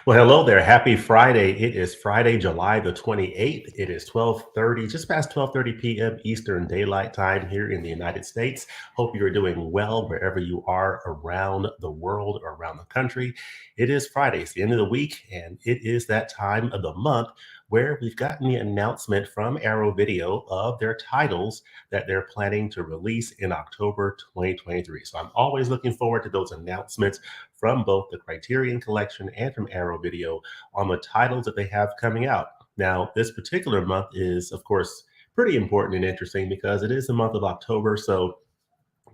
Well, hello there. Happy Friday. It is Friday, July the 28th. It is 12:30, just past 12:30 p.m. Eastern Daylight Time here in the United States. Hope you're doing well wherever you are around the world or around the country. It is Friday. It's the end of the week, and it is that time of the month where we've gotten the announcement from Arrow Video of their titles that they're planning to release in October 2023. So I'm always looking forward to those announcements from both the Criterion Collection and from Arrow Video on the titles that they have coming out. Now, this particular month is, of course, pretty important and interesting because it is the month of October. So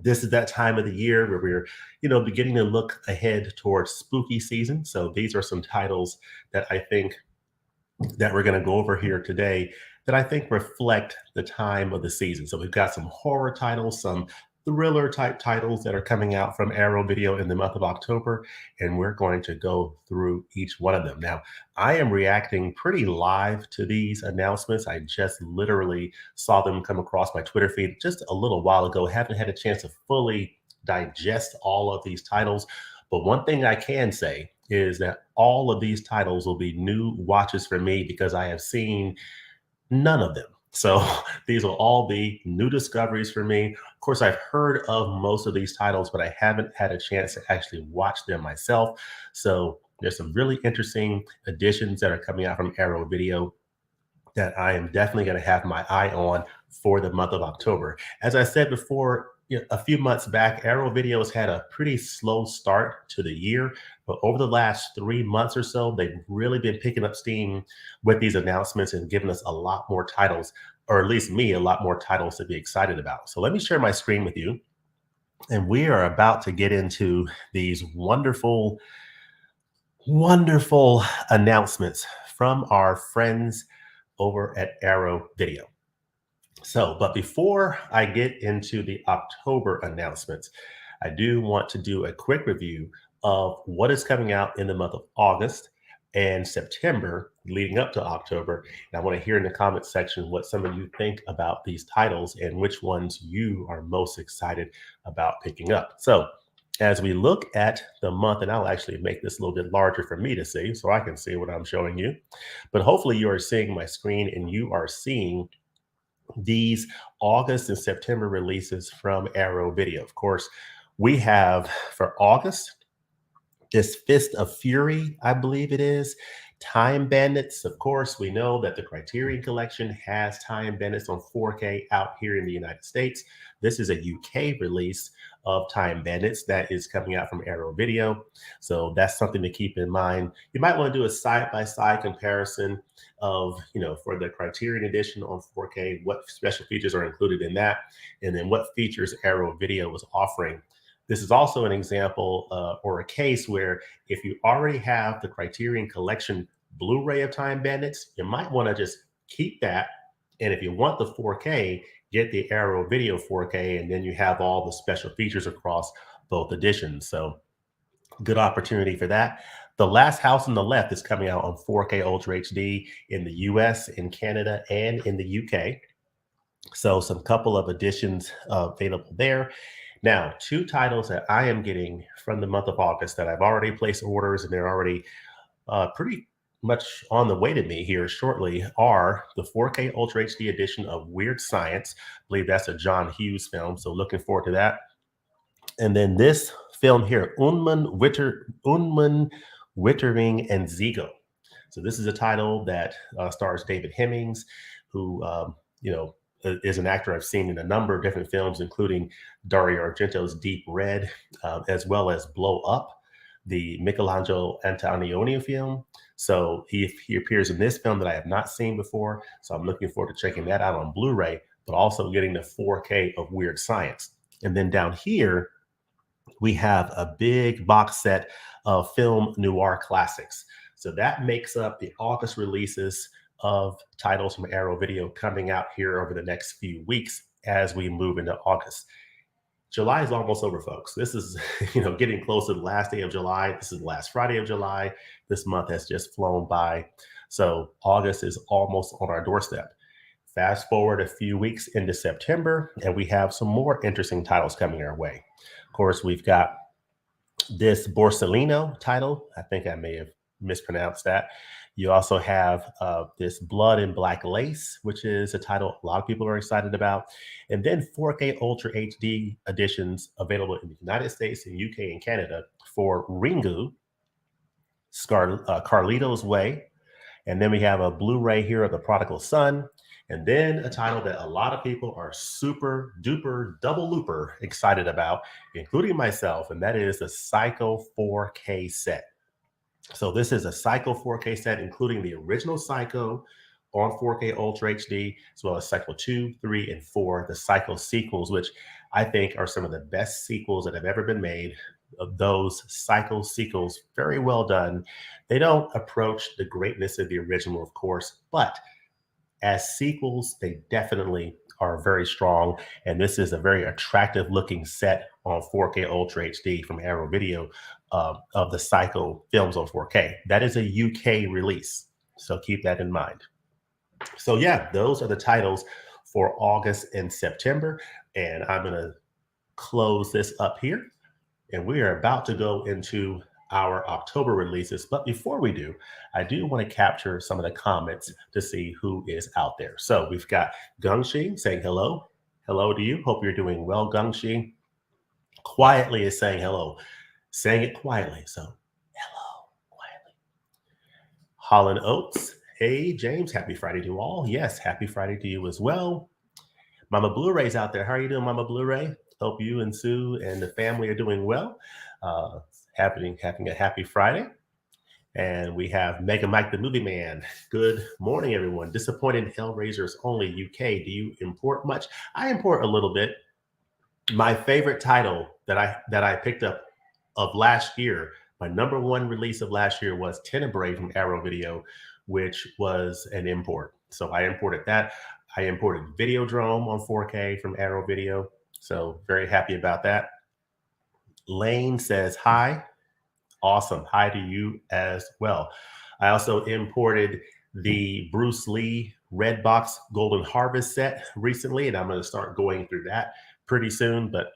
this is that time of the year where we're, beginning to look ahead towards spooky season. So these are some titles that I think that we're going to go over here today that I think reflect the time of the season. So we've got some horror titles, some thriller type titles that are coming out from Arrow Video in the month of October, and we're going to go through each one of them. Now, I am reacting pretty live to these announcements. I just literally saw them come across my Twitter feed just a little while ago. Haven't had a chance to fully digest all of these titles, but one thing I can say is that all of these titles will be new watches for me because I have seen none of them. So these will all be new discoveries for me. Of course, I've heard of most of these titles, but I haven't had a chance to actually watch them myself. So there's some really interesting additions that are coming out from Arrow Video that I am definitely going to have my eye on for the month of October. As I said before, a few months back, Arrow Videos had a pretty slow start to the year, but over the last 3 months or so, they've really been picking up steam with these announcements and giving us a lot more titles, or at least me, a lot more titles to be excited about. So let me share my screen with you, and we are about to get into these wonderful, wonderful announcements from our friends over at Arrow Video. So, but before I get into the October announcements, I do want to do a quick review of what is coming out in the month of August and September leading up to October. And I want to hear in the comment section what some of you think about these titles and which ones you are most excited about picking up. So, as we look at the month, and I'll actually make this a little bit larger for me to see so I can see what I'm showing you. But hopefully, you are seeing my screen and you are seeing these August and September releases from Arrow Video. Of course, we have for August this Fist of Fury, I believe it is. Time Bandits. Of course, we know that the Criterion Collection has Time Bandits on 4K out here in the United States. This is a UK release of Time Bandits that is coming out from Arrow Video. So that's something to keep in mind. You might want to do a side-by-side comparison of, for the Criterion edition on 4K, what special features are included in that, and then what features Arrow Video was offering. This is also an example or a case where if you already have the Criterion Collection Blu-ray of Time Bandits, you might want to just keep that. And if you want the 4K, get the Arrow Video 4K, and then you have all the special features across both editions. So good opportunity for that. The Last House on the Left is coming out on 4K Ultra HD in the US, in Canada, and in the UK. So some couple of editions available there. Now, two titles that I am getting from the month of August that I've already placed orders and they're already pretty much on the way to me here shortly are the 4K Ultra HD edition of Weird Science. I believe that's a John Hughes film, so looking forward to that. And then this film here, Unman, Wittering, and Zigo. So this is a title that stars David Hemmings, who, is an actor I've seen in a number of different films, including Dario Argento's Deep Red, as well as Blow Up, the Michelangelo Antonioni film. So he appears in this film that I have not seen before. So I'm looking forward to checking that out on Blu-ray, but also getting the 4K of Weird Science. And then down here, we have a big box set of film noir classics. So that makes up the August releases of titles from Arrow Video coming out here over the next few weeks as we move into August. July is almost over, folks. This is, getting close to the last day of July. This is the last Friday of July. This month has just flown by. So August is almost on our doorstep. Fast forward a few weeks into September, and we have some more interesting titles coming our way. Of course, we've got this Borsellino title. I think I may have mispronounce that. You also have this Blood and Black Lace, which is a title a lot of people are excited about. And then 4K Ultra HD editions available in the United States and UK and Canada for Ringu, Carlito's Way. And then we have a Blu-ray here of The Prodigal Son. And then a title that a lot of people are super duper double looper excited about, including myself, and that is the Psycho 4K set. So this is a Psycho 4K set, including the original Psycho on 4K Ultra HD, as well as Psycho 2, 3, and 4, the Psycho sequels, which I think are some of the best sequels that have ever been made. Of those Psycho sequels, very well done. They don't approach the greatness of the original, of course, but as sequels, they definitely are very strong. And this is a very attractive looking set on 4K Ultra HD from Arrow Video of the Psycho films on 4K. That is a UK release. So keep that in mind. So yeah, those are the titles for August and September. And I'm going to close this up here. And we are about to go into our October releases. But before we do, I do want to capture some of the comments to see who is out there. So we've got Gungshi saying hello. Hello to you. Hope you're doing well, Gungshi. Quietly is saying hello. Saying it quietly. So hello, quietly. Holland Oates. Hey, James. Happy Friday to all. Yes, happy Friday to you as well. Mama Blu-ray's out there. How are you doing, Mama Blu-ray? Hope you and Sue and the family are doing well. Having a happy Friday. And we have Mega Mike the Movie Man. Good morning, everyone. Disappointed Hellraisers only UK. Do you import much? I import a little bit. My favorite title that I picked up of last year, my number one release of last year was Tenebrae from Arrow Video, which was an import. So I imported that. I imported Videodrome on 4K from Arrow Video. So very happy about that. Lane says hi. Awesome. Hi to you as well. I also imported the Bruce Lee Red Box Golden Harvest set recently, and I'm going to start going through that pretty soon. But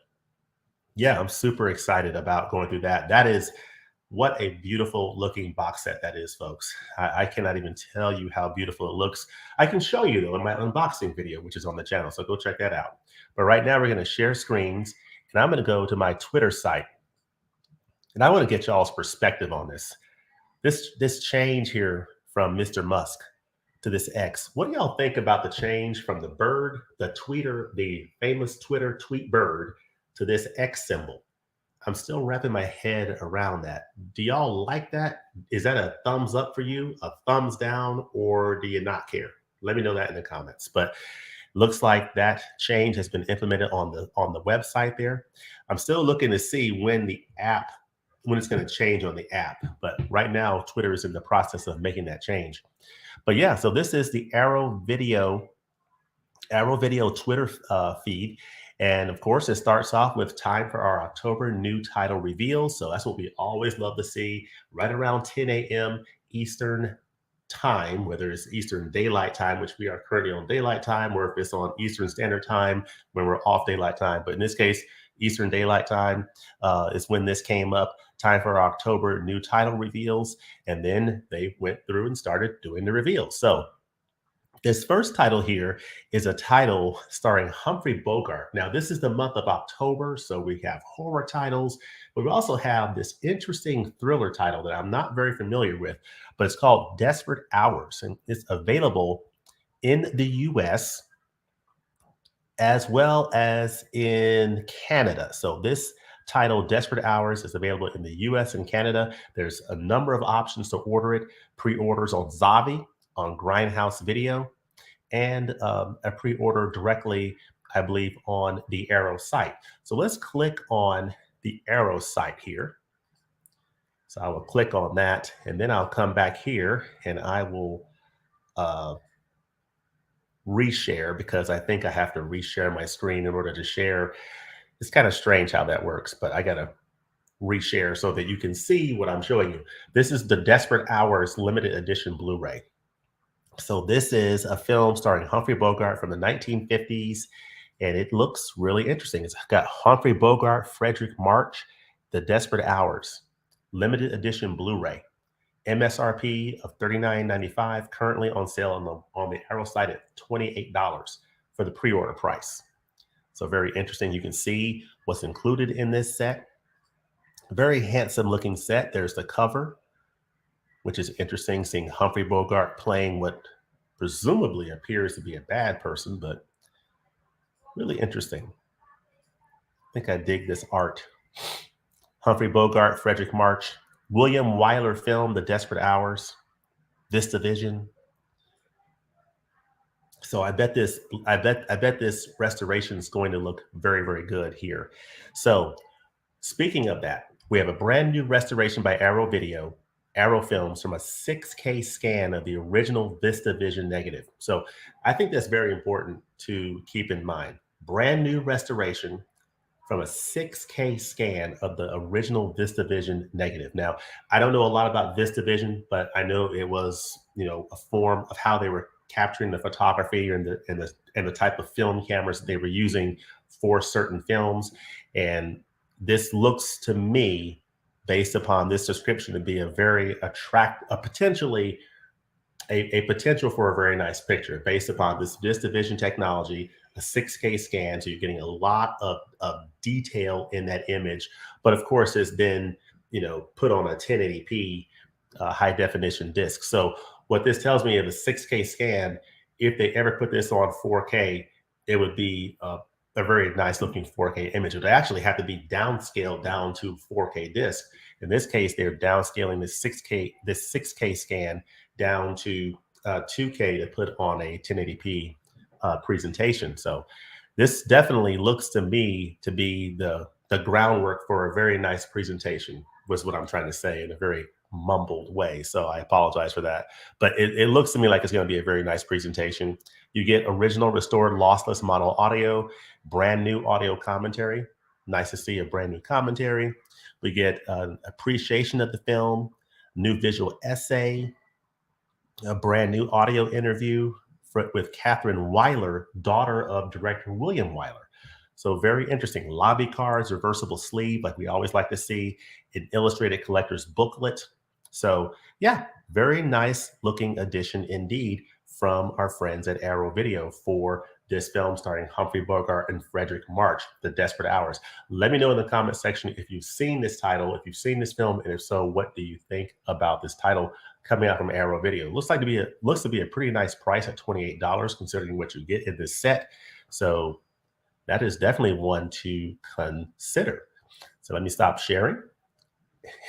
yeah, I'm super excited about going through that. That is what a beautiful looking box set that is, folks. I cannot even tell you how beautiful it looks. I can show you though in my unboxing video, which is on the channel. So go check that out. But right now we're going to share screens and I'm going to go to my Twitter site. And I want to get y'all's perspective on this. This change here from Mr. Musk to this X. What do y'all think about the change from the bird, the tweeter, the famous Twitter tweet bird to this X symbol? I'm still wrapping my head around that. Do y'all like that? Is that a thumbs up for you, a thumbs down, or do you not care? Let me know that in the comments. But looks like that change has been implemented on the website there. I'm still looking to see when it's going to change on the app. But right now, Twitter is in the process of making that change. But yeah, so this is the Arrow Video Twitter feed. And of course, it starts off with time for our October new title reveals. So that's what we always love to see right around 10 a.m. Eastern time, whether it's Eastern Daylight Time, which we are currently on Daylight Time, or if it's on Eastern Standard Time when we're off Daylight Time. But in this case, Eastern Daylight Time is when this came up. Time for our October new title reveals. And then they went through and started doing the reveals. So this first title here is a title starring Humphrey Bogart. Now, this is the month of October, so we have horror titles, but we also have this interesting thriller title that I'm not very familiar with, but it's called Desperate Hours, and it's available in the US as well as in Canada. So this title, Desperate Hours, is available in the US and Canada. There's a number of options to order it. Pre-orders on Zavi, on Grindhouse Video, and a pre-order directly, I believe, on the Arrow site. So let's click on the Arrow site here. So I will click on that, and then I'll come back here and I will reshare, because I think I have to reshare my screen in order to share. It's kind of strange how that works, but I got to reshare so that you can see what I'm showing you. This is the Desperate Hours limited edition Blu-ray. So this is a film starring Humphrey Bogart from the 1950s, and it looks really interesting. It's got Humphrey Bogart, Frederick March, The Desperate Hours, limited edition Blu-ray. MSRP of $39.95, currently on sale on the Arrow site at $28 for the pre-order price. So very interesting. You can see what's included in this set. Very handsome looking set. There's the cover, which is interesting, seeing Humphrey Bogart playing what presumably appears to be a bad person, but really interesting. I think I dig this art. Humphrey Bogart, Frederick March, William Wyler film, The Desperate Hours, VistaVision. So I bet this restoration is going to look very, very good here. So speaking of that, we have a brand new restoration by Arrow Films, from a 6K scan of the original VistaVision negative. So I think that's very important to keep in mind. Brand new restoration from a 6K scan of the original VistaVision negative. Now, I don't know a lot about VistaVision, but I know it was, a form of how they were capturing the photography and the type of film cameras that they were using for certain films. And this looks to me, based upon this description, to be a very potentially a potential for a very nice picture based upon this VistaVision technology, a 6K scan. So you're getting a lot of detail in that image. But of course, it's been, put on a 1080p high definition disc. So what this tells me is a 6K scan, if they ever put this on 4K, it would be a very nice looking 4K image. It would actually have to be downscaled down to 4K disc. In this case, they're downscaling this 6K scan down to 2K to put on a 1080p presentation. So this definitely looks to me to be the groundwork for a very nice presentation, was what I'm trying to say in a very mumbled way. So I apologize for that. But it looks to me like it's going to be a very nice presentation. You get original restored lossless mono audio, brand new audio commentary. Nice to see a brand new commentary. We get an appreciation of the film, new visual essay, a brand new audio interview with Catherine Wyler, daughter of director William Wyler. So very interesting. Lobby cards, reversible sleeve, like we always like to see, an illustrated collector's booklet. So yeah, very nice looking addition indeed from our friends at Arrow Video for this film starring Humphrey Bogart and Frederick March, The Desperate Hours. Let me know in the comment section if you've seen this title, if you've seen this film, and if so, what do you think about this title coming out from Arrow Video? Looks to be a pretty nice price at $28, considering what you get in this set. So that is definitely one to consider. So let me stop sharing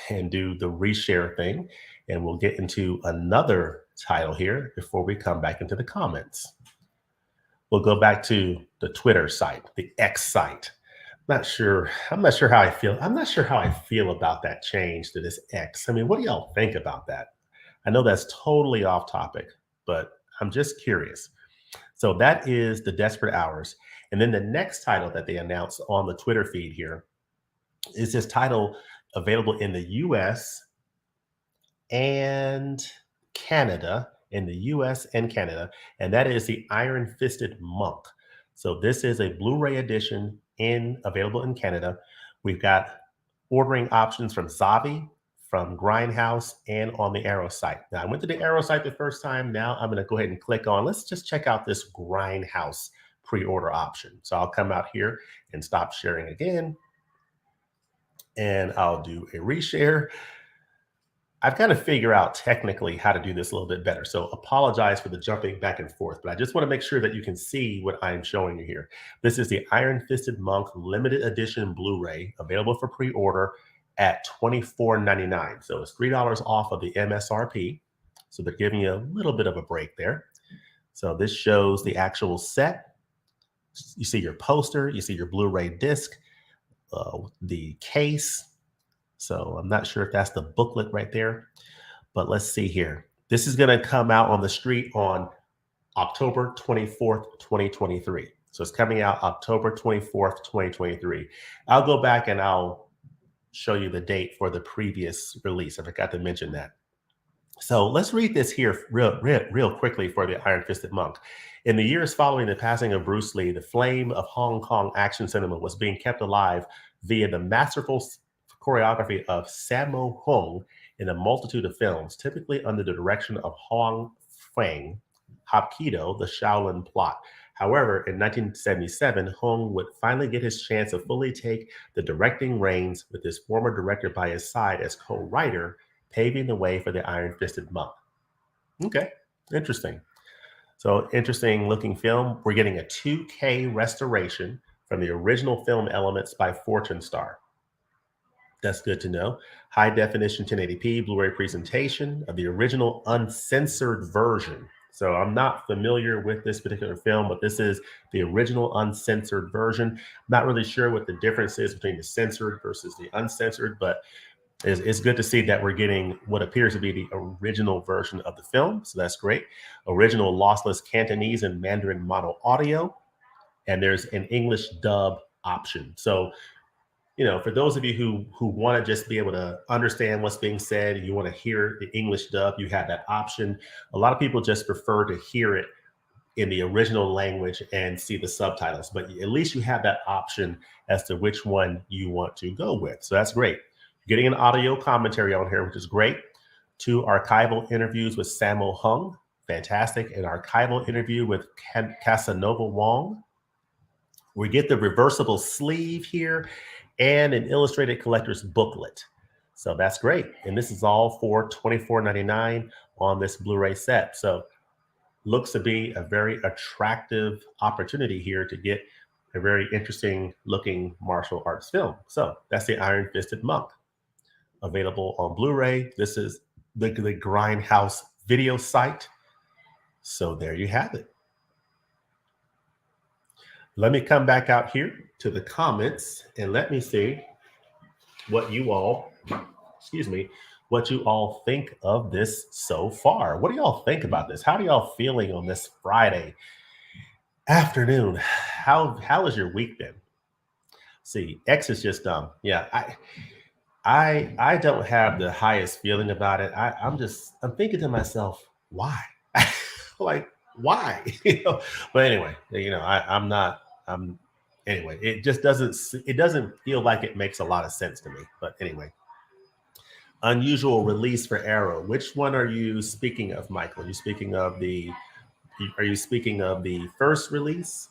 and do the reshare thing, and we'll get into another title here before we come back into the comments. We'll go back to the Twitter site, the X site. I'm not sure how I feel. I'm not sure how I feel about that change to this X. I mean, what do y'all think about that? I know that's totally off topic, but I'm just curious. So that is The Desperate Hours. And then the next title that they announced on the Twitter feed here is this title available in the US and Canada, and that is The Iron Fisted Monk. So this is a Blu-ray edition available in Canada. We've got ordering options from Zavi, from Grindhouse, and on the Arrow site. Now, I went to the Arrow site the first time. Now I'm going to go ahead and click on, let's just check out this Grindhouse pre-order option. So I'll come out here and stop sharing again, and I'll do a reshare. I've got to figure out technically how to do this a little bit better. So apologize for the jumping back and forth, but I just want to make sure that you can see what I'm showing you here. This is the Iron Fisted Monk limited edition Blu-ray, available for pre-order at $24.99. So it's $3 off of the MSRP. So they're giving you a little bit of a break there. So this shows the actual set. You see your poster, you see your Blu-ray disc, the case. So I'm not sure if that's the booklet right there, but let's see here. This is going to come out on the street on October 24th, 2023. So it's coming out October 24th, 2023. I'll go back and I'll show you the date for the previous release. I forgot to mention that. So let's read this here real quickly for the Iron Fisted Monk. In the years following the passing of Bruce Lee, the flame of Hong Kong action cinema was being kept alive via the masterful choreography of Sammo Hung in a multitude of films, typically under the direction of Hong Feng Hapkido, the Shaolin Plot. However, in 1977, Hong would finally get his chance to fully take the directing reins with his former director by his side as co-writer, paving the way for the Iron Fisted Monk. Okay, interesting. So, interesting looking film. We're getting a 2K restoration from the original film elements by Fortune Star. That's good to know. High definition 1080p Blu-ray presentation of the original uncensored version. So I'm not familiar with this particular film, but this is the original uncensored version. Not really sure what the difference is between the censored versus the uncensored, but it's good to see that we're getting what appears to be the original version of the film. So that's great. Original lossless Cantonese and Mandarin mono audio, and there's an English dub option. So for those of you who want to just be able to understand what's being said and you want to hear the English dub, you have that option. A lot of people just prefer to hear it in the original language and see the subtitles, but at least you have that option as to which one you want to go with. So that's great. Getting an audio commentary on here, which is great. 2 archival interviews with Sammo Hung, fantastic. An archival interview with Casanova Wong. We get the reversible sleeve here and an illustrated collector's booklet. So that's great. And this is all for $24.99 on this Blu-ray set. So looks to be a very attractive opportunity here to get a very interesting looking martial arts film. So that's the Iron Fisted Monk, available on Blu-ray. This is the Grindhouse video site. So there you have it. Let me come back out here to the comments and let me see what you all, what you all think of this so far. What do y'all think about this? How do y'all feeling on this Friday afternoon? How has your week been? See, X is just dumb. Yeah, I don't have the highest feeling about it. I'm thinking to myself, why? Like, why? But anyway, anyway, it just doesn't feel like it makes a lot of sense to me. But anyway, unusual release for Arrow. Which one are you speaking of, Michael? Are you speaking of the first release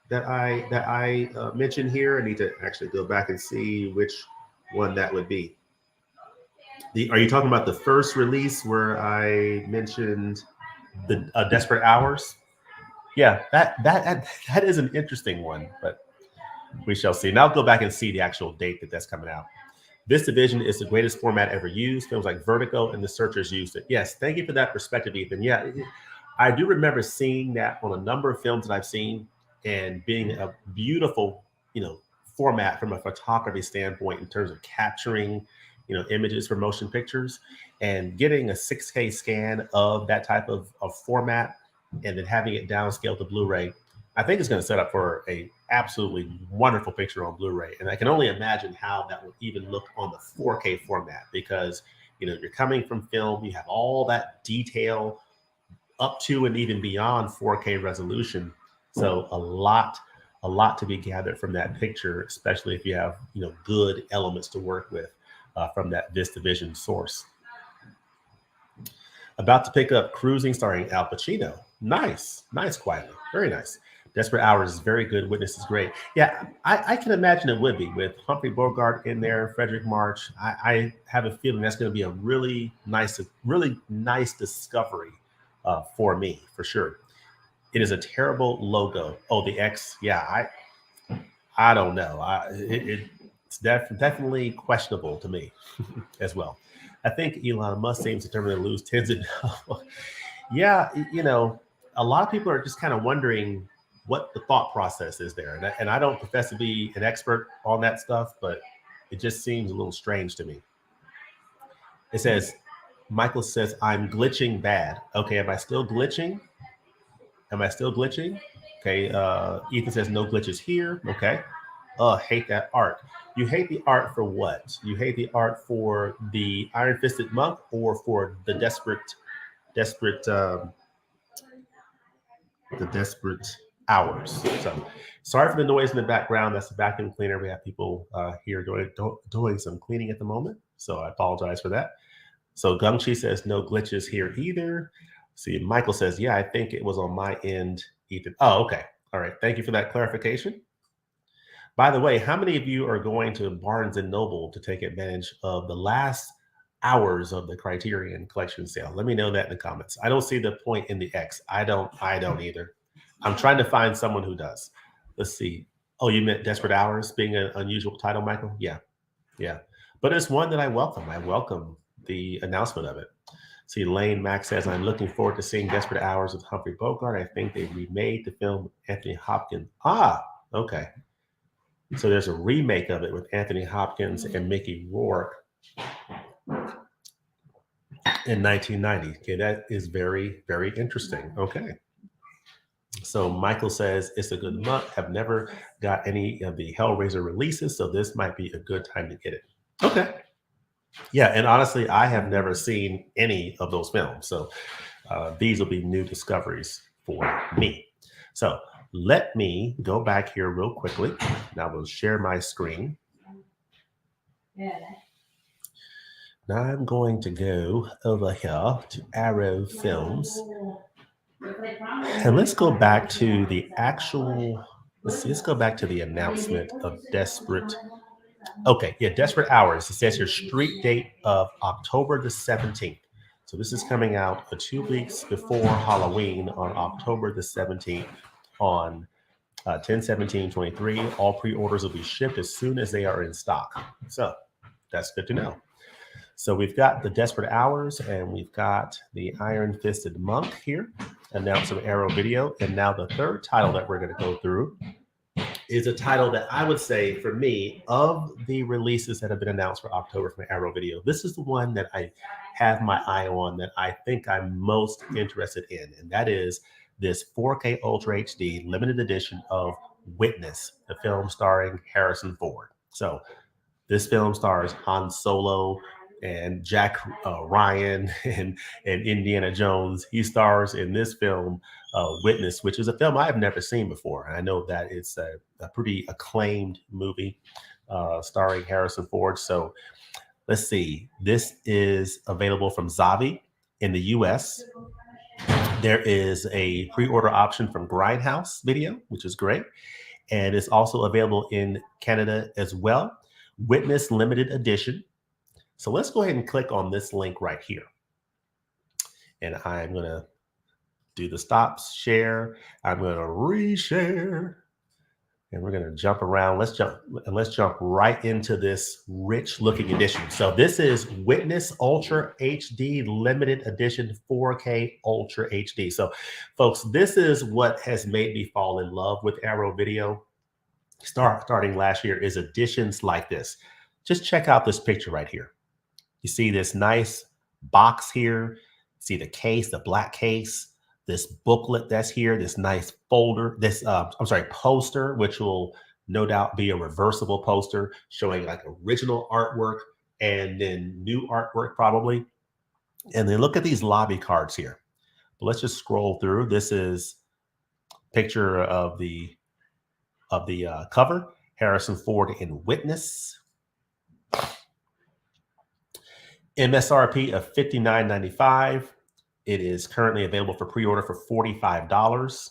that I mentioned here? I need to actually go back and see which one that would be. Are you talking about the first release where I mentioned the Desperate Hours? Yeah, that is an interesting one, but we shall see. And I'll go back and see the actual date that's coming out. This division is the greatest format ever used. Films like Vertigo and The Searchers used it. Yes, thank you for that perspective, Ethan. Yeah, I do remember seeing that on a number of films that I've seen and being a beautiful, format from a photography standpoint in terms of capturing, images for motion pictures and getting a 6K scan of that type of format and then having it downscaled to Blu-ray. I think it's going to set up for a absolutely wonderful picture on Blu-ray. And I can only imagine how that would even look on the 4K format because, you're coming from film, you have all that detail up to and even beyond 4K resolution. So a lot to be gathered from that picture, especially if you have, good elements to work with from that VistaVision source. About to pick up Cruising starring Al Pacino. Nice, quietly. Very nice. Desperate Hours is very good. Witness is great. Yeah, I can imagine it would be with Humphrey Bogart in there, Frederick March. I have a feeling that's going to be a really nice discovery for me, for sure. It is a terrible logo. Oh, the X. Yeah, I don't know. It's definitely questionable to me as well. I think Elon Musk seems determined to lose tens of dollars. Yeah, a lot of people are just kind of wondering what the thought process is there. And I don't profess to be an expert on that stuff, but it just seems a little strange to me. It says, Michael says, I'm glitching bad. Okay, am I still glitching? Okay, Ethan says, no glitches here. Okay. Hate that art. You hate the art for what? You hate the art for the Iron Fisted Monk or for the desperate hours. So sorry for the noise in the background. That's the vacuum cleaner. We have people here doing some cleaning at the moment. So I apologize for that. So Gungchi says no glitches here either. See, Michael says, yeah, I think it was on my end, Ethan. Oh, okay. All right. Thank you for that clarification. By the way, how many of you are going to Barnes and Noble to take advantage of the last hours of the Criterion Collection sale? Let me know that in the comments. I don't see the point in the X. I don't either. I'm trying to find someone who does. Let's see. Oh, you meant Desperate Hours being an unusual title, Michael? Yeah. Yeah. But it's one that I welcome. I welcome the announcement of it. See, Lane Max says, I'm looking forward to seeing Desperate Hours with Humphrey Bogart. I think they remade the film with Anthony Hopkins. Ah, okay. So there's a remake of it with Anthony Hopkins and Mickey Rourke in 1990. Okay, that is very, very interesting. Okay. So Michael says it's a good month. Have never got any of the Hellraiser releases, so this might be a good time to get it. Okay. Yeah, and honestly, I have never seen any of those films, so these will be new discoveries for me. So let me go back here real quickly. Now we'll share my screen. Now I'm going to go over here to Arrow Films. And let's go back to the actual, let's go back to the announcement of Desperate. Okay, yeah, Desperate Hours. It says here street date of October the 17th. So this is coming out 2 weeks before Halloween on October the 17th on 10/17/23. All pre-orders will be shipped as soon as they are in stock. So that's good to know. So we've got the Desperate Hours and we've got the Iron Fisted Monk here, announced from Arrow Video. And now the third title that we're going to go through is a title that I would say, for me, of the releases that have been announced for October from Arrow Video, this is the one that I have my eye on, that I think I'm most interested in. And that is this 4K Ultra HD limited edition of Witness, the film starring Harrison Ford. So this film stars Han Solo and Jack Ryan and Indiana Jones. He stars in this film, Witness, which is a film I've never seen before. I know that it's a pretty acclaimed movie starring Harrison Ford. So let's see. This is available from Zavi in the US. There is a pre-order option from Grindhouse Video, which is great. And it's also available in Canada as well. Witness limited edition. So let's go ahead and click on this link right here. And I'm going to do the stops, share. I'm going to reshare. And we're going to jump around. Let's jump right into this rich looking edition. So this is Witness Ultra HD limited edition 4K Ultra HD. So folks, this is what has made me fall in love with Arrow Video starting last year, is editions like this. Just check out this picture right here. You see this nice box here. See the case, the black case, this booklet that's here, this nice folder, this, poster, which will no doubt be a reversible poster showing like original artwork and then new artwork probably. And then look at these lobby cards here. But let's just scroll through. This is a picture of the cover, Harrison Ford in Witness. MSRP of $59.95. It is currently available for pre-order for $45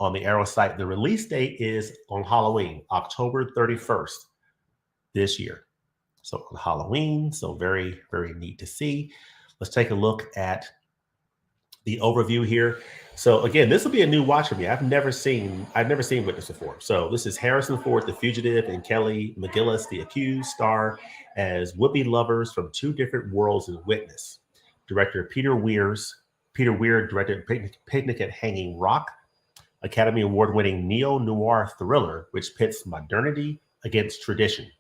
on the Arrow site. The release date is on Halloween, October 31st this year. So on Halloween, so very, very neat to see. Let's take a look at the overview here. So again, this will be a new watch for me. I've never seen Witness before. So this is Harrison Ford, the fugitive, and Kelly McGillis, the accused, star as would-be lovers from two different worlds in Witness. Director Peter Weir directed Picnic at Hanging Rock, Academy Award-winning neo-noir thriller, which pits modernity against tradition.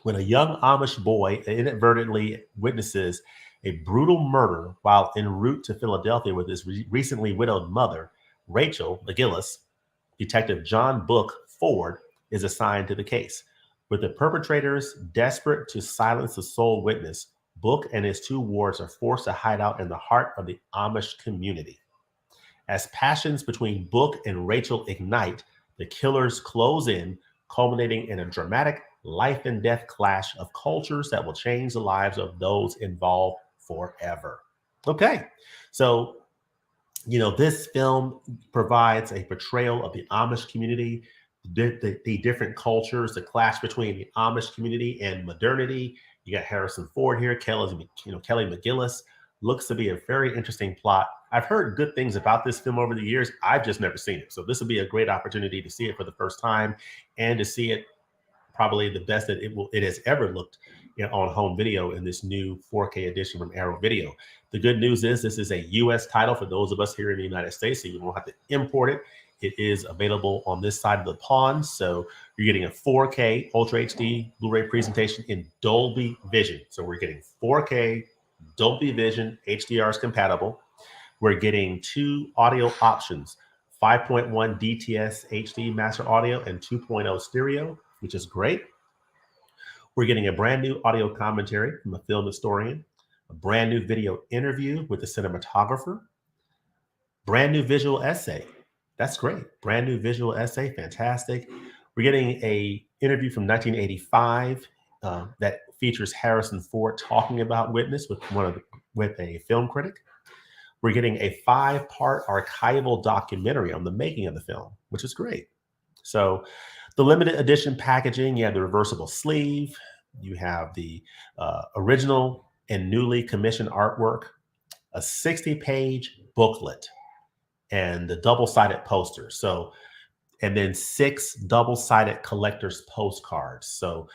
When a young Amish boy inadvertently witnesses a brutal murder while en route to Philadelphia with his recently widowed mother, Rachel McGillis, Detective John Book Ford is assigned to the case. With the perpetrators desperate to silence the sole witness, Book and his two wards are forced to hide out in the heart of the Amish community. As passions between Book and Rachel ignite, the killers close in, culminating in a dramatic life and death clash of cultures that will change the lives of those involved forever. Okay, so this film provides a portrayal of the Amish community, the different cultures, the clash between the Amish community and modernity. You got Harrison Ford here, Kelly McGillis. Looks to be a very interesting plot. I've heard good things about this film over the years. I've just never seen it. So this will be a great opportunity to see it for the first time and to see it probably the best that it has ever looked on home video in this new 4K edition from Arrow Video. The good news is this is a US title for those of us here in the United States, so you don't have to import it. It is available on this side of the pond. So you're getting a 4K Ultra HD Blu-ray presentation in Dolby Vision. So we're getting 4K Dolby Vision, HDR is compatible. We're getting two audio options, 5.1 DTS HD master audio and 2.0 stereo, which is great. We're getting a brand new audio commentary from a film historian, a brand new video interview with the cinematographer, brand new visual essay. That's great. Brand new visual essay, fantastic. We're getting a interview from 1985 that features Harrison Ford talking about Witness with a film critic. We're getting a 5-part archival documentary on the making of the film, which is great. So the limited edition packaging, you have the reversible sleeve, you have the original and newly commissioned artwork, a 60-page booklet, and the double-sided poster. And then 6 double-sided collector's postcards. So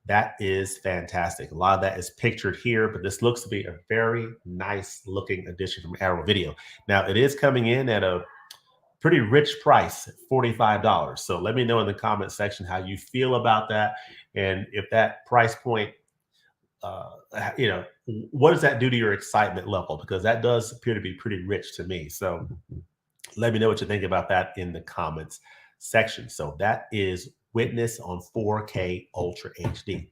that is fantastic. A lot of that is pictured here, but this looks to be a very nice looking edition from Arrow Video. Now, it is coming in at a pretty rich price, $45. So let me know in the comment section how you feel about that. And if that price point, what does that do to your excitement level? Because that does appear to be pretty rich to me. So let me know what you think about that in the comments section. So that is Witness on 4K Ultra HD.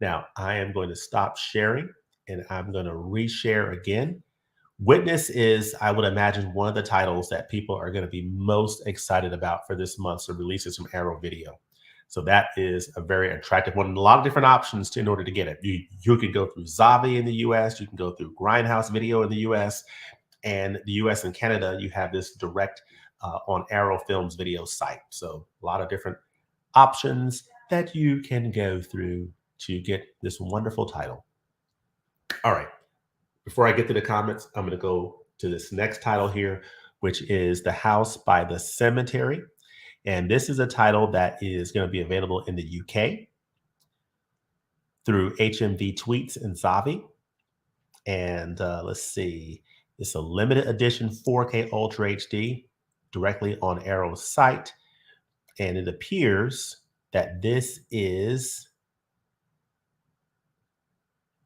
Now I am going to stop sharing and I'm going to reshare again. Witness is, I would imagine, one of the titles that people are going to be most excited about for this month's releases from Arrow Video. So that is a very attractive one. And a lot of different options in order to get it. You can go through Zavi in the US, you can go through Grindhouse Video in the US, and the US and Canada, you have this direct on Arrow Films video site. So a lot of different options that you can go through to get this wonderful title. All right. Before I get to the comments, I'm going to go to this next title here, which is The House by the Cemetery. And this is a title that is going to be available in the UK through HMV Tweets and Zavi. And let's see, it's a limited edition 4K Ultra HD directly on Arrow's site. And it appears that this is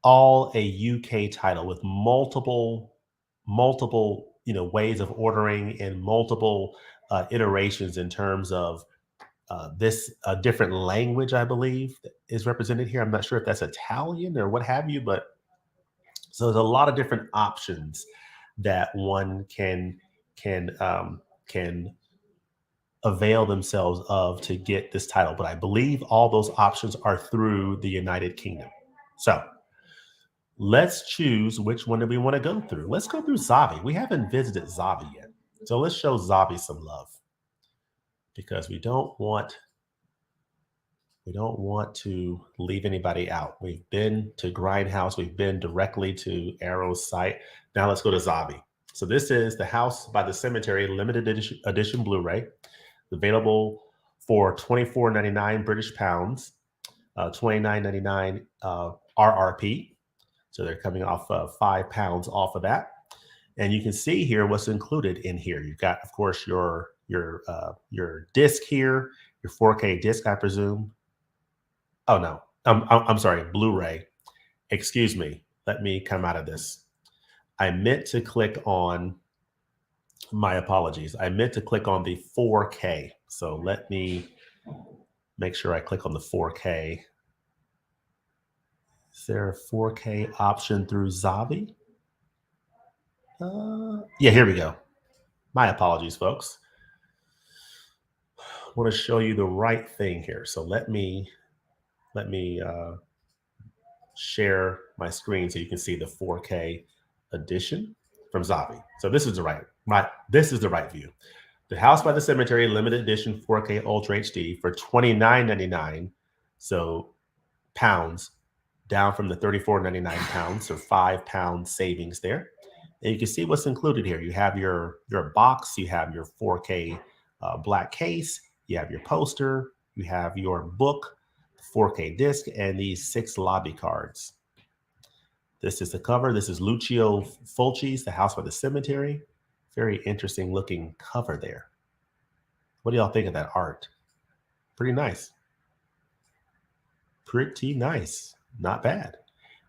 all a UK title with multiple ways of ordering and multiple iterations in terms of this different language, I believe, is represented here. I'm not sure if that's Italian or what have you, but so there's a lot of different options that one can avail themselves of to get this title. But I believe all those options are through the United Kingdom. So let's choose which one do we want to go through. Let's go through Zavi. We haven't visited Zavi yet. So let's show Zavi some love because we don't want to leave anybody out. We've been to Grindhouse. We've been directly to Arrow's site. Now let's go to Zavi. So this is The House by the Cemetery limited edition Blu-ray, available for £24.99 British pounds, £29.99 RRP. So they're coming off £5 off of that. And you can see here what's included in here. You've got, of course, your disc here, your 4K disc, I presume. Oh no, I'm sorry, Blu-ray. Excuse me. Let me come out of this. I meant to click on. My apologies. I meant to click on the 4K. So let me make sure I click on the 4K. Is there a 4K option through Zavi? Yeah, here we go. My apologies, folks. I want to show you the right thing here. So let me share my screen so you can see the 4K edition from Zavi. So this is the right view. The House by the Cemetery limited edition 4K Ultra HD for $29.99. So pounds, down from the £34.99, so £5 savings there. And you can see what's included here. You have your box, you have your 4K black case, you have your poster, you have your book, 4K disc, and these 6 lobby cards. This is the cover. This is Lucio Fulci's The House by the Cemetery. Very interesting looking cover there. What do y'all think of that art? Pretty nice. Pretty nice. Not bad.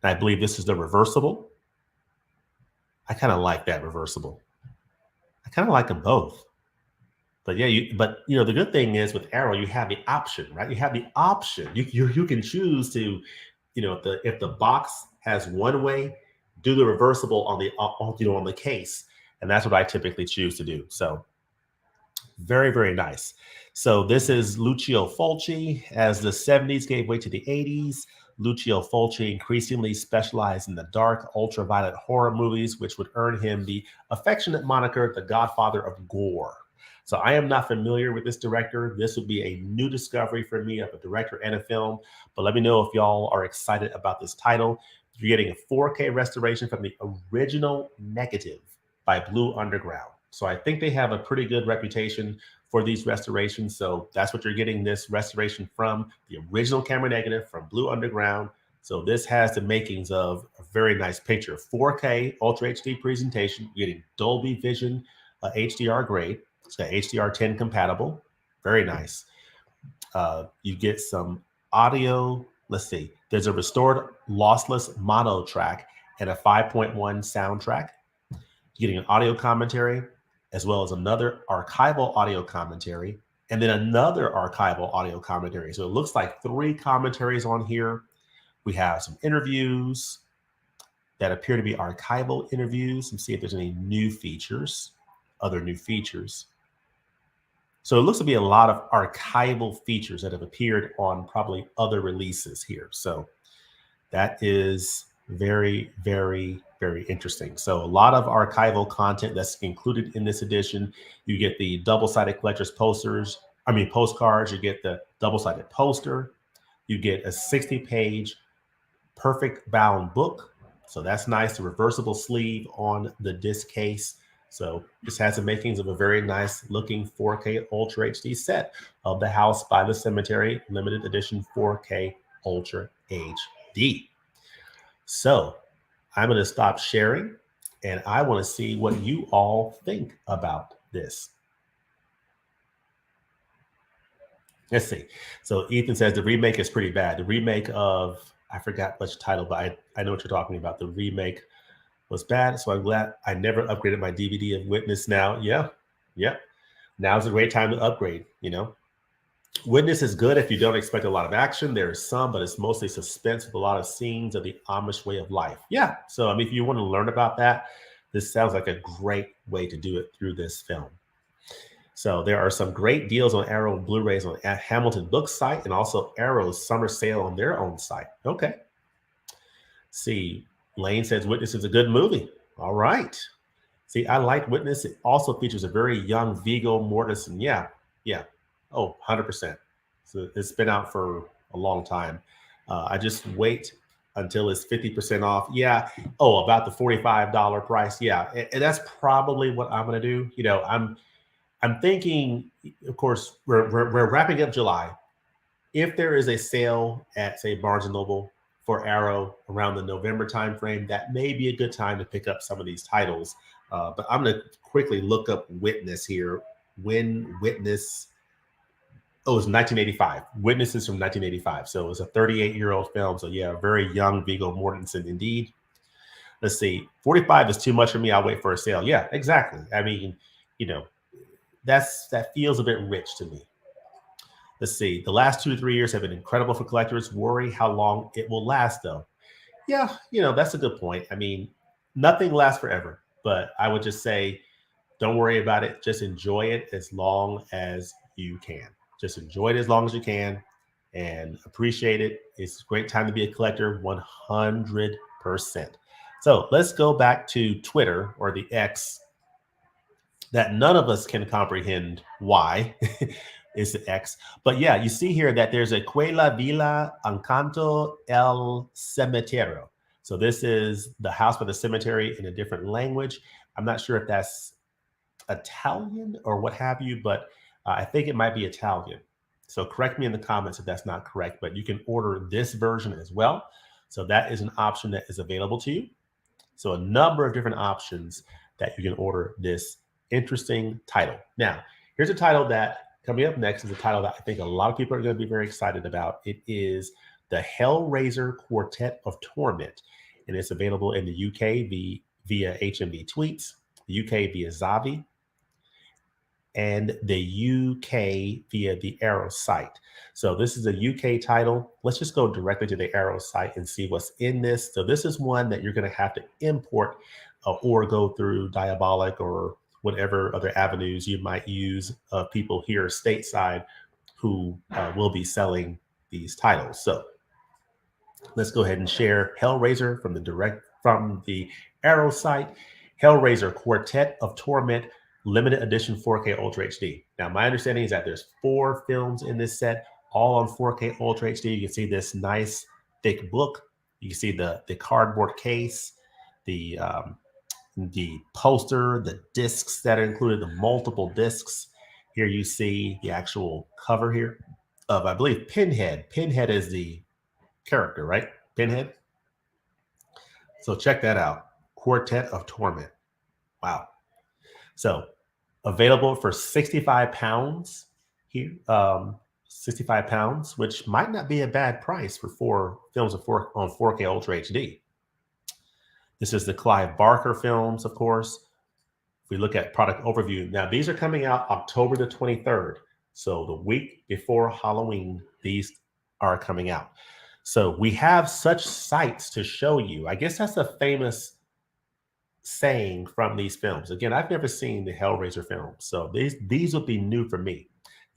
And I believe this is the reversible. I kind of like that reversible. I kind of like them both. But yeah, the good thing is with Arrow, you have the option, right? You have the option. You can choose to, if the box has one way, do the reversible on the case, and that's what I typically choose to do. So very, very nice. So this is Lucio Fulci. As the 70s gave way to the 80s, Lucio Fulci increasingly specialized in the dark, ultraviolet horror movies, which would earn him the affectionate moniker, the Godfather of Gore. So I am not familiar with this director. This would be a new discovery for me of a director and a film. But let me know if y'all are excited about this title. You're getting a 4K restoration from the original negative by Blue Underground. So I think they have a pretty good reputation for these restorations. So that's what you're getting this restoration from, the original camera negative from Blue Underground. So this has the makings of a very nice picture. 4K Ultra HD presentation. You're getting Dolby Vision HDR grade. It's got HDR10 compatible. Very nice. You get some audio. Let's see. There's a restored lossless mono track and a 5.1 soundtrack. You're getting an audio commentary, as well as another archival audio commentary, and then another archival audio commentary. So it looks like 3 commentaries on here. We have some interviews that appear to be archival interviews. Let's see if there's any new features, other new features. So it looks to be a lot of archival features that have appeared on probably other releases here. So that is very, very, very interesting. So a lot of archival content that's included in this edition. You get the double-sided collector's postcards. You get the double-sided poster. You get a 60-page perfect bound book. So that's nice. The reversible sleeve on the disc case. So this has the makings of a very nice looking 4K Ultra HD set of The House by the Cemetery limited edition 4K Ultra HD. So I'm going to stop sharing, and I want to see what you all think about this. Let's see. So Ethan says the remake is pretty bad. The remake of, I forgot which title, but I know what you're talking about. The remake was bad, so I'm glad I never upgraded my DVD of Witness now. Yeah. Now's a great time to upgrade, Witness is good if you don't expect a lot of action. There is some, but it's mostly suspense with a lot of scenes of the Amish way of life. Yeah. So, if you want to learn about that, this sounds like a great way to do it through this film. So there are some great deals on Arrow Blu-rays on Hamilton Books site and also Arrow's summer sale on their own site. Okay. See, Lane says Witness is a good movie. All right. See, I like Witness. It also features a very young Viggo Mortensen. Yeah. Oh, 100%. So it's been out for a long time. I just wait until it's 50% off. Yeah. Oh, about the $45 price. Yeah. And that's probably what I'm going to do. I'm thinking, of course, we're wrapping up July. If there is a sale at, say, Barnes & Noble for Arrow around the November timeframe, that may be a good time to pick up some of these titles. But I'm going to quickly look up Witness here. When Witness... Oh, it was 1985. Witness is from 1985. So it was a 38-year-old film. So yeah, very young Viggo Mortensen indeed. Let's see. 45 is too much for me. I'll wait for a sale. Yeah, exactly. I mean, that feels a bit rich to me. Let's see. The last 2 to 3 years have been incredible for collectors. Worry how long it will last, though. Yeah, that's a good point. I mean, nothing lasts forever. But I would just say, don't worry about it. Just enjoy it as long as you can. Just enjoy it as long as you can. and appreciate it. It's a great time to be a collector, 100%. So let's go back to Twitter, or the X, that none of us can comprehend why is the X. But yeah, you see here that there's a Quela Villa Encanto el Cementerio. So this is the house by the cemetery in a different language. I'm not sure if that's Italian or what have you, but I think it might be Italian. So correct me in the comments if that's not correct, but you can order this version as well. So that is an option that is available to you. So a number of different options that you can order this interesting title. Now, here's a title that coming up next is a title that I think a lot of people are going to be very excited about. It is the Hellraiser Quartet of Torment, and it's available in the UK via HMV Tweets, the UK via Zavi, and the UK via the Arrow site. So this is a UK title. Let's just go directly to the Arrow site and see what's in this. So this is one that you're going to have to import or go through Diabolic or whatever other avenues you might use of people here stateside who will be selling these titles. So let's go ahead and share Hellraiser from the Arrow site. Hellraiser Quartet of Torment limited edition 4K Ultra HD. Now, my understanding is that there's 4 films in this set, all on 4K Ultra HD. You can see this nice thick book. You can see the cardboard case, the poster, the discs that are included, the multiple discs. Here you see the actual cover here of, I believe, Pinhead. Pinhead is the character, right? Pinhead. So check that out. Quartet of Torment. Wow. So available for 65 pounds here. 65 pounds, which might not be a bad price for 4 films on 4K Ultra HD. This is the Clive Barker films, of course. If we look at product overview, now these are coming out October the 23rd. So the week before Halloween, these are coming out. So we have such sights to show you. I guess that's a famous saying from these films. Again, I've never seen the Hellraiser films, so these would be new for me.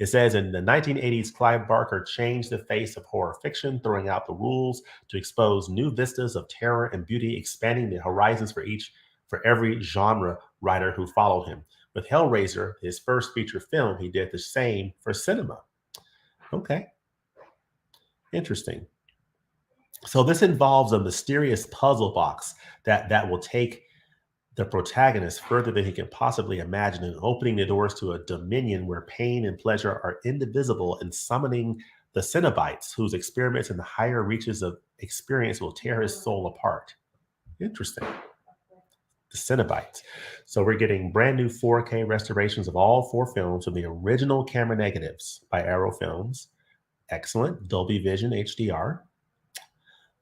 It says in the 1980s, Clive Barker changed the face of horror fiction, throwing out the rules to expose new vistas of terror and beauty, expanding the horizons for every genre writer who followed him. With Hellraiser, his first feature film, he did the same for cinema. Okay, interesting. So this involves a mysterious puzzle box that will take the protagonist further than he can possibly imagine, and opening the doors to a dominion where pain and pleasure are indivisible, and summoning the Cenobites, whose experiments in the higher reaches of experience will tear his soul apart. Interesting. The Cenobites. So we're getting brand new 4K restorations of all 4 films from the original camera negatives by Arrow Films. Excellent. Dolby Vision HDR.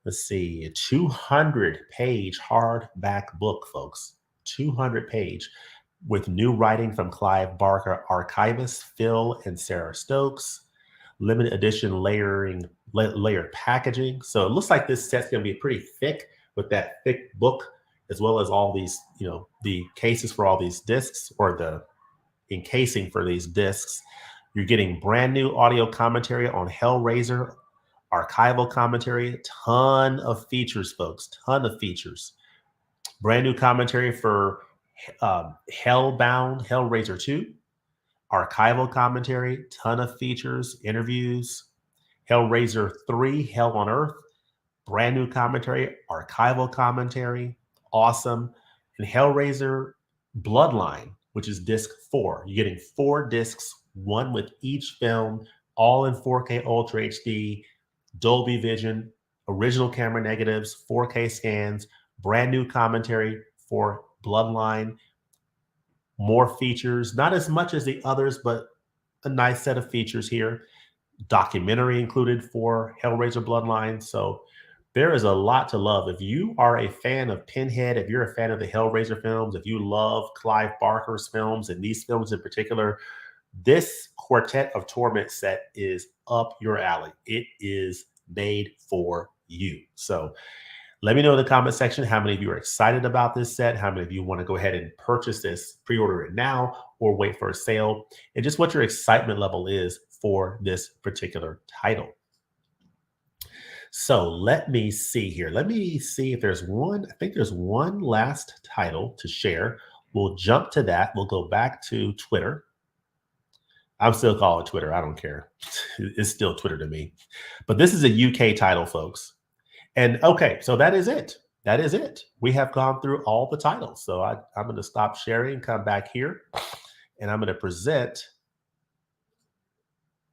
Let's see, a 200-page hardback book, folks. 200-page with new writing from Clive Barker archivists Phil and Sarah Stokes. Limited edition layered packaging. So it looks like this set's going to be pretty thick with that thick book, as well as all these, the cases for all these discs, or the encasing for these discs. You're getting brand new audio commentary on Hellraiser, archival commentary, ton of features, folks, ton of features. Brand new commentary for Hellbound, Hellraiser 2, archival commentary, ton of features, interviews. Hellraiser 3, Hell on Earth, brand new commentary, archival commentary, awesome. And Hellraiser Bloodline, which is disc 4. You're getting 4 discs, one with each film, all in 4K Ultra HD, Dolby Vision, original camera negatives, 4K scans, brand new commentary for Bloodline, more features, not as much as the others, but a nice set of features here. Documentary included for Hellraiser Bloodline. So there is a lot to love. If you are a fan of Pinhead, if you're a fan of the Hellraiser films, if you love Clive Barker's films, and these films in particular, this Quartet of Torment set is up your alley. It is made for you. So let me know in the comment section how many of you are excited about this set, how many of you want to go ahead and purchase this, pre-order it now, or wait for a sale, and just what your excitement level is for this particular title. So let me see here. Let me see if there's one. I think there's one last title to share. We'll jump to that. We'll go back to Twitter. I'm still calling it Twitter. I don't care. It's still Twitter to me. But this is a UK title, folks. And okay, so that is it. That is it. We have gone through all the titles. So I'm going to stop sharing, come back here, and I'm going to present.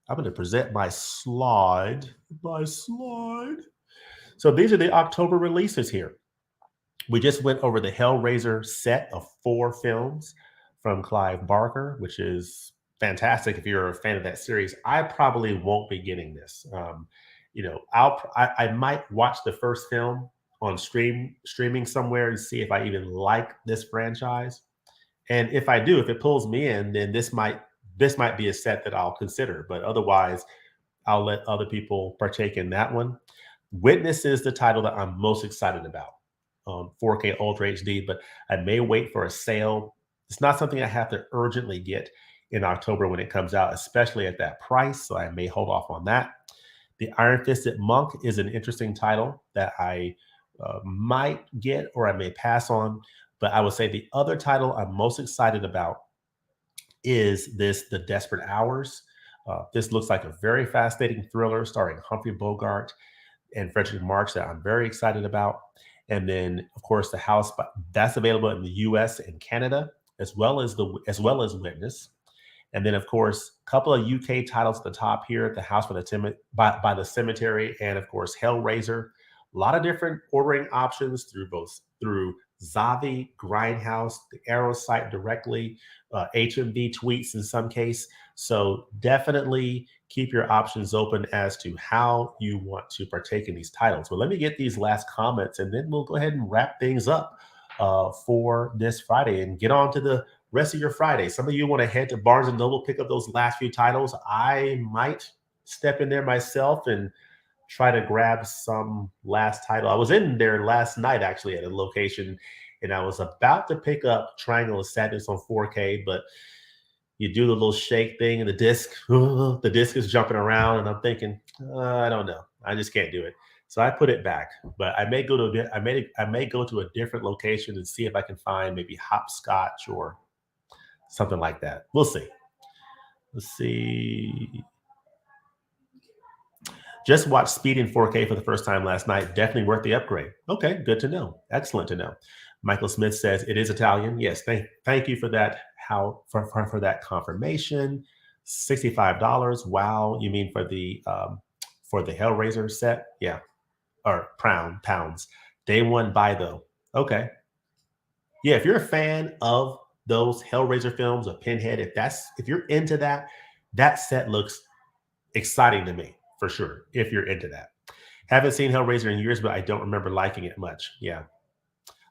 I'm going to present my slide. My slide. So these are the October releases here. We just went over the Hellraiser set of 4 films from Clive Barker, which is fantastic if you're a fan of that series. I probably won't be getting this. I might watch the first film on streaming somewhere and see if I even like this franchise. And if I do, if it pulls me in, then this might be a set that I'll consider. But otherwise, I'll let other people partake in that one. Witness is the title that I'm most excited about. 4K Ultra HD, but I may wait for a sale. It's not something I have to urgently get in October when it comes out, especially at that price. So I may hold off on that. The Iron Fisted Monk is an interesting title that I might get or I may pass on. But I would say the other title I'm most excited about is The Desperate Hours. This looks like a very fascinating thriller starring Humphrey Bogart and Frederick March that I'm very excited about. And then, of course, The House, but that's available in the U.S. and Canada, as well as Witness. And then, of course, a couple of UK titles at the top here: The House by the Cemetery, and of course, Hellraiser. A lot of different ordering options through Zavi, Grindhouse, the Arrow site directly, HMV tweets in some case. So definitely keep your options open as to how you want to partake in these titles. Well, let me get these last comments, and then we'll go ahead and wrap things up for this Friday and get on to the rest of your Friday. Some of you want to head to Barnes and Noble, pick up those last few titles. I might step in there myself and try to grab some last title. I was in there last night actually at a location, and I was about to pick up Triangle of Sadness on 4K, but you do the little shake thing and the disc is jumping around, and I'm thinking, I don't know, I just can't do it. So I put it back, but I may go to a different location and see if I can find maybe hopscotch or something like that. We'll see. Let's see. Just watched Speed in 4K for the first time last night. Definitely worth the upgrade. Okay, good to know. Excellent to know. Michael Smith says it is Italian. Yes, thank you for that. For that confirmation. $65. Wow, you mean for the Hellraiser set? Yeah, or pounds. Day one buy though. Okay, yeah. If you're a fan of those Hellraiser films or Pinhead, if you're into that, that set looks exciting to me for sure. If you're into that, haven't seen Hellraiser in years, but I don't remember liking it much. Yeah,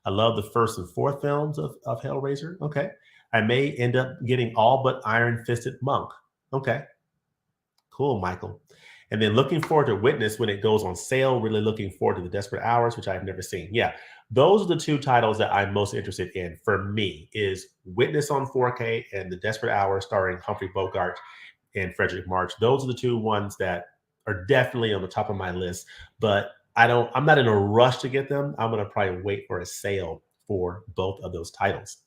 I love the first and fourth films of Hellraiser. Okay, I may end up getting all but Iron Fisted Monk. Okay, cool, Michael. And then looking forward to Witness when it goes on sale. Really looking forward to The Desperate Hours, which I've never seen. Yeah, those are the 2 titles that I'm most interested in for me is Witness on 4K and The Desperate Hours starring Humphrey Bogart and Frederick March. Those are the 2 ones that are definitely on the top of my list. But I'm not in a rush to get them. I'm going to probably wait for a sale for both of those titles.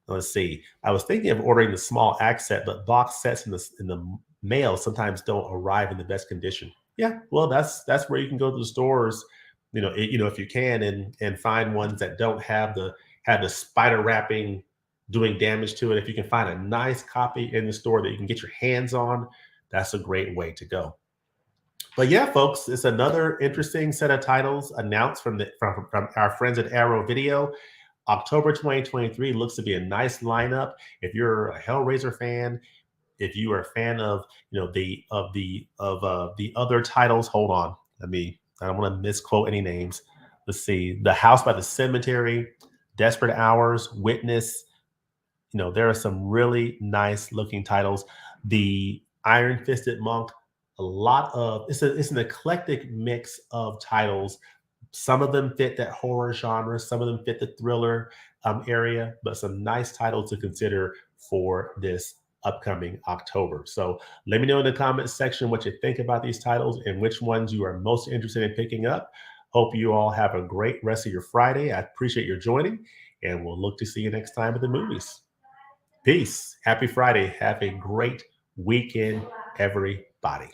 Let's see. I was thinking of ordering the small axe set, but box sets in the mail sometimes don't arrive in the best condition. Yeah, well, that's where you can go to the stores, if you can, and find ones that don't have the spider wrapping doing damage to it. If you can find a nice copy in the store that you can get your hands on, that's a great way to go. But yeah, folks, it's another interesting set of titles announced from our friends at Arrow Video. October 2023 looks to be a nice lineup. If you're a Hellraiser fan, if you are a fan of the other titles, hold on. I don't want to misquote any names. Let's see. The House by the Cemetery, Desperate Hours, Witness. There are some really nice looking titles. The Iron Fisted Monk, it's an eclectic mix of titles. Some of them fit that horror genre, some of them fit the thriller area, but some nice titles to consider for this upcoming October. So let me know in the comments section what you think about these titles and which ones you are most interested in picking up. Hope you all have a great rest of your Friday. I appreciate your joining, and we'll look to see you next time at the movies. Peace. Happy Friday. Have a great weekend, everybody.